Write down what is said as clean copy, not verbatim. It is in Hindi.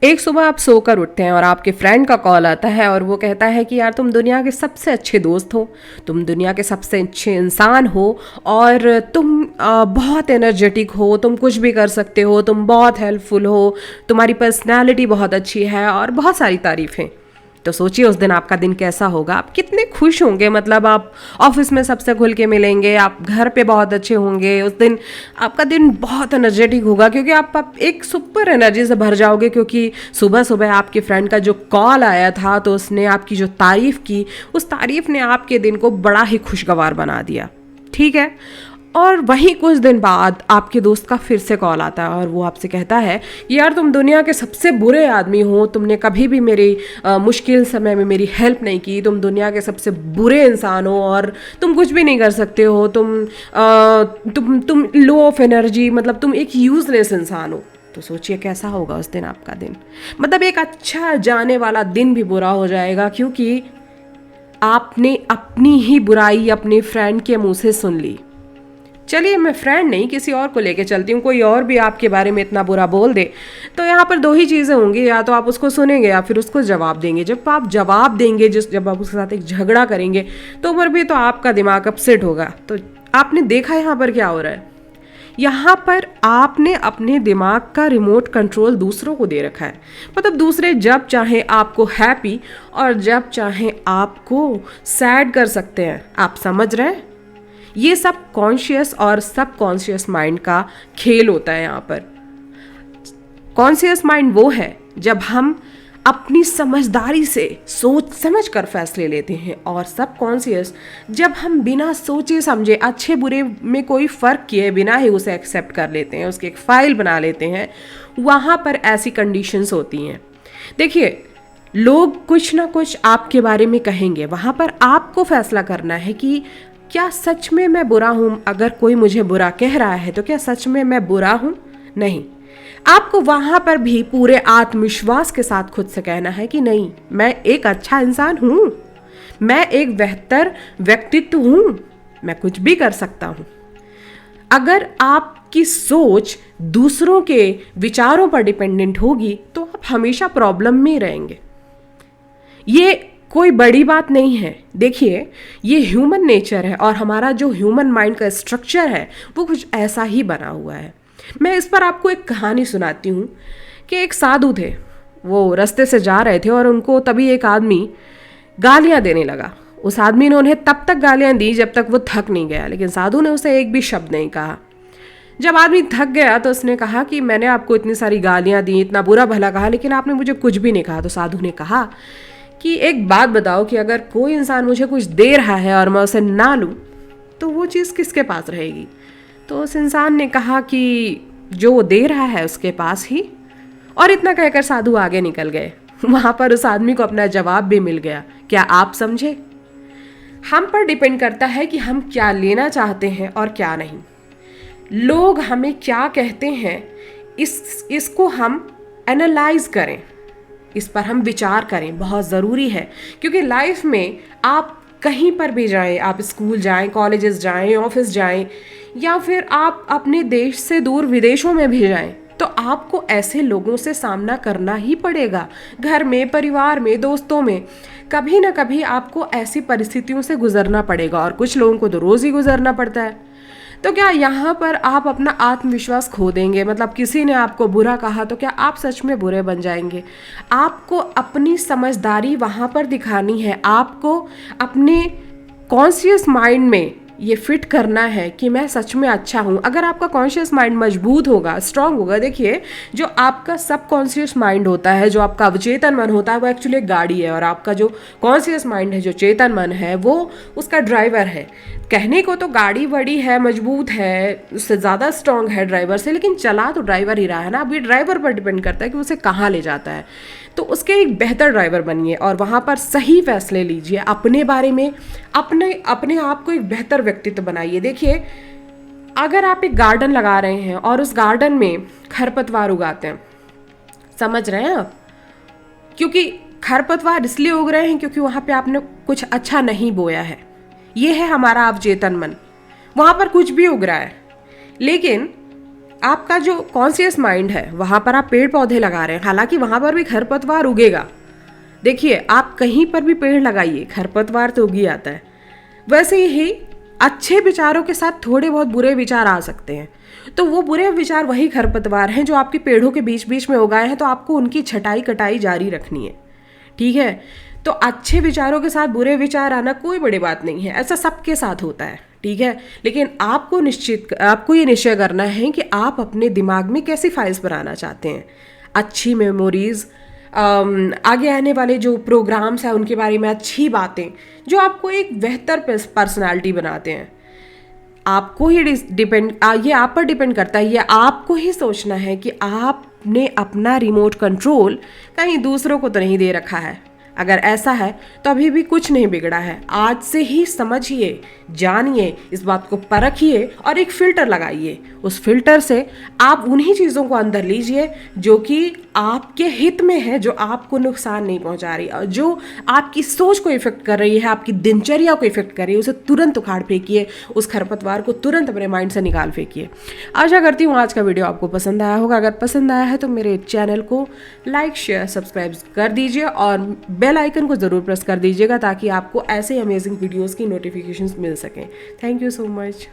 एक सुबह आप सोकर उठते हैं और आपके फ्रेंड का कॉल आता है और वो कहता है कि यार तुम दुनिया के सबसे अच्छे दोस्त हो, तुम दुनिया के सबसे अच्छे इंसान हो और तुम बहुत एनर्जेटिक हो, तुम कुछ भी कर सकते हो, तुम बहुत हेल्पफुल हो, तुम्हारी पर्सनैलिटी बहुत अच्छी है और बहुत सारी तारीफ़ें। तो सोचिए उस दिन आपका दिन कैसा होगा, आप कितने खुश होंगे। मतलब आप ऑफिस में सबसे खुल के मिलेंगे, आप घर पे बहुत अच्छे होंगे, उस दिन आपका दिन बहुत एनर्जेटिक होगा क्योंकि आप एक सुपर एनर्जी से भर जाओगे, क्योंकि सुबह सुबह आपके फ्रेंड का जो कॉल आया था तो उसने आपकी जो तारीफ़ की, उस तारीफ़ ने आपके दिन को बड़ा ही खुशगवार बना दिया। ठीक है। और वहीं कुछ दिन बाद आपके दोस्त का फिर से कॉल आता है और वो आपसे कहता है यार तुम दुनिया के सबसे बुरे आदमी हो, तुमने कभी भी मेरी मुश्किल समय में मेरी हेल्प नहीं की, तुम दुनिया के सबसे बुरे इंसान हो और तुम कुछ भी नहीं कर सकते हो, तुम लो ऑफ एनर्जी, मतलब तुम एक यूजलेस इंसान हो। तो सोचिए कैसा होगा उस दिन आपका दिन। मतलब एक अच्छा जाने वाला दिन भी बुरा हो जाएगा क्योंकि आपने अपनी ही बुराई अपने फ्रेंड के मुंह से सुन ली। चलिए मैं फ्रेंड नहीं किसी और को लेके चलती हूँ, कोई और भी आपके बारे में इतना बुरा बोल दे तो यहाँ पर दो ही चीज़ें होंगी, या तो आप उसको सुनेंगे या फिर उसको जवाब देंगे। जब आप जवाब देंगे, जब आप उसके साथ एक झगड़ा करेंगे तो उम्र भी तो आपका दिमाग अपसेट होगा। तो आपने देखा यहाँ पर क्या हो रहा है, यहाँ पर आपने अपने दिमाग का रिमोट कंट्रोल दूसरों को दे रखा है। मतलब दूसरे जब चाहे आपको हैप्पी और जब चाहे आपको सैड कर सकते हैं। आप समझ रहे हैं, ये सब कॉन्शियस और सब कॉन्शियस माइंड का खेल होता है। यहाँ पर कॉन्शियस माइंड वो है जब हम अपनी समझदारी से सोच समझ कर फैसले लेते हैं, और सब कॉन्शियस जब हम बिना सोचे समझे अच्छे बुरे में कोई फ़र्क किए बिना ही उसे एक्सेप्ट कर लेते हैं, उसकी एक फ़ाइल बना लेते हैं। वहाँ पर ऐसी कंडीशंस होती हैं। देखिए लोग कुछ ना कुछ आपके बारे में कहेंगे, वहाँ पर आपको फैसला करना है कि क्या सच में मैं बुरा हूँ। अगर कोई मुझे बुरा कह रहा है तो क्या सच में मैं बुरा हूँ? नहीं। आपको वहां पर भी पूरे आत्मविश्वास के साथ खुद से कहना है कि नहीं, मैं एक अच्छा इंसान हूँ, मैं एक बेहतर व्यक्तित्व हूँ, मैं कुछ भी कर सकता हूँ। अगर आपकी सोच दूसरों के विचारों पर डिपेंडेंट होगी तो आप हमेशा प्रॉब्लम में रहेंगे। ये कोई बड़ी बात नहीं है। देखिए ये ह्यूमन नेचर है और हमारा जो ह्यूमन माइंड का स्ट्रक्चर है वो कुछ ऐसा ही बना हुआ है। मैं इस पर आपको एक कहानी सुनाती हूँ कि एक साधु थे, वो रास्ते से जा रहे थे और उनको तभी एक आदमी गालियाँ देने लगा। उस आदमी ने उन्हें तब तक गालियाँ दी जब तक वो थक नहीं गया, लेकिन साधु ने उसे एक भी शब्द नहीं कहा। जब आदमी थक गया तो उसने कहा कि मैंने आपको इतनी सारी गालियाँ दी, इतना बुरा भला कहा, लेकिन आपने मुझे कुछ भी नहीं कहा। तो साधु ने कहा कि एक बात बताओ कि अगर कोई इंसान मुझे कुछ दे रहा है और मैं उसे ना लूँ तो वो चीज़ किसके पास रहेगी? तो उस इंसान ने कहा कि जो वो दे रहा है उसके पास ही। और इतना कहकर साधु आगे निकल गए। वहाँ पर उस आदमी को अपना जवाब भी मिल गया। क्या आप समझे? हम पर डिपेंड करता है कि हम क्या लेना चाहते हैं और क्या नहीं। लोग हमें क्या कहते हैं इसको हम एनालाइज करें, इस पर हम विचार करें, बहुत ज़रूरी है। क्योंकि लाइफ में आप कहीं पर भी जाएं, आप स्कूल जाएं, कॉलेजेस जाएं, ऑफिस जाएं, या फिर आप अपने देश से दूर विदेशों में भी जाएं, तो आपको ऐसे लोगों से सामना करना ही पड़ेगा। घर में, परिवार में, दोस्तों में कभी ना कभी आपको ऐसी परिस्थितियों से गुजरना पड़ेगा, और कुछ लोगों को तो रोज़ ही गुजरना पड़ता है। तो क्या यहाँ पर आप अपना आत्मविश्वास खो देंगे? मतलब किसी ने आपको बुरा कहा तो क्या आप सच में बुरे बन जाएंगे? आपको अपनी समझदारी वहाँ पर दिखानी है। आपको अपने कॉन्शियस माइंड में ये फिट करना है कि मैं सच में अच्छा हूँ। अगर आपका कॉन्शियस माइंड मजबूत होगा, स्ट्रांग होगा, देखिए जो आपका सब कॉन्शियस माइंड होता है, जो आपका अवचेतन मन होता है, वो एक्चुअली एक गाड़ी है, और आपका जो कॉन्शियस माइंड है, जो चेतन मन है, वो उसका ड्राइवर है। कहने को तो गाड़ी बड़ी है, मजबूत है, उससे ज़्यादा स्ट्रांग है ड्राइवर से, लेकिन चला तो ड्राइवर ही रहा है ना। अब ये ड्राइवर पर डिपेंड करता है कि उसे कहाँ ले जाता है। तो उसके एक बेहतर ड्राइवर बनिए और वहाँ पर सही फैसले लीजिए अपने बारे में, अपने आप को एक बेहतर व्यक्तित्व बनाइए। देखिए अगर आप एक गार्डन लगा रहे हैं और उस गार्डन में खरपतवार उगाते हैं, समझ रहे हैं आप? क्योंकि खरपतवार इसलिए उग रहे हैं क्योंकि वहाँ पे आपने कुछ अच्छा नहीं बोया है। ये है हमारा अवचेतन मन, वहाँ पर कुछ भी उग रहा है। लेकिन आपका जो कॉन्शियस माइंड है वहाँ पर आप पेड़ पौधे लगा रहे हैं, हालांकि वहाँ पर भी खरपतवार उगेगा। देखिए, आप कहीं पर भी पेड़ लगाइए, खरपतवार तो उग ही आता है। वैसे ही अच्छे विचारों के साथ थोड़े बहुत बुरे विचार आ सकते हैं, तो वो बुरे विचार वही खरपतवार हैं जो आपके पेड़ों के बीच बीच में उगाए हैं, तो आपको उनकी छटाई कटाई जारी रखनी है। ठीक है, तो अच्छे विचारों के साथ बुरे विचार आना कोई बड़ी बात नहीं है, ऐसा सबके साथ होता है। ठीक है, लेकिन आपको ये निश्चय करना है कि आप अपने दिमाग में कैसी फाइल्स बनाना चाहते हैं। अच्छी मेमोरीज, आगे आने वाले जो प्रोग्राम्स हैं उनके बारे में अच्छी बातें जो आपको एक बेहतर पर्सनालिटी बनाते हैं। आपको ही ये आप पर डिपेंड करता है। ये आपको ही सोचना है कि आपने अपना रिमोट कंट्रोल कहीं दूसरों को तो नहीं दे रखा है। अगर ऐसा है तो अभी भी कुछ नहीं बिगड़ा है। आज से ही समझिए, जानिए, इस बात को परखिए और एक फिल्टर लगाइए। उस फिल्टर से आप उन्हीं चीज़ों को अंदर लीजिए जो कि आपके हित में है, जो आपको नुकसान नहीं पहुंचा रही और जो आपकी सोच को इफेक्ट कर रही है, आपकी दिनचर्या को इफेक्ट कर रही है, उसे तुरंत उखाड़ फेंकिए। उस खरपतवार को तुरंत अपने माइंड से निकाल फेंकिए। आशा करती हूँ आज का वीडियो आपको पसंद आया होगा। अगर पसंद आया है तो मेरे चैनल को लाइक, शेयर, सब्सक्राइब कर दीजिए और बेल आइकन को ज़रूर प्रेस कर दीजिएगा ताकि आपको ऐसे अमेजिंग वीडियोज़ की नोटिफिकेशंस मिल सकें। Thank you so much.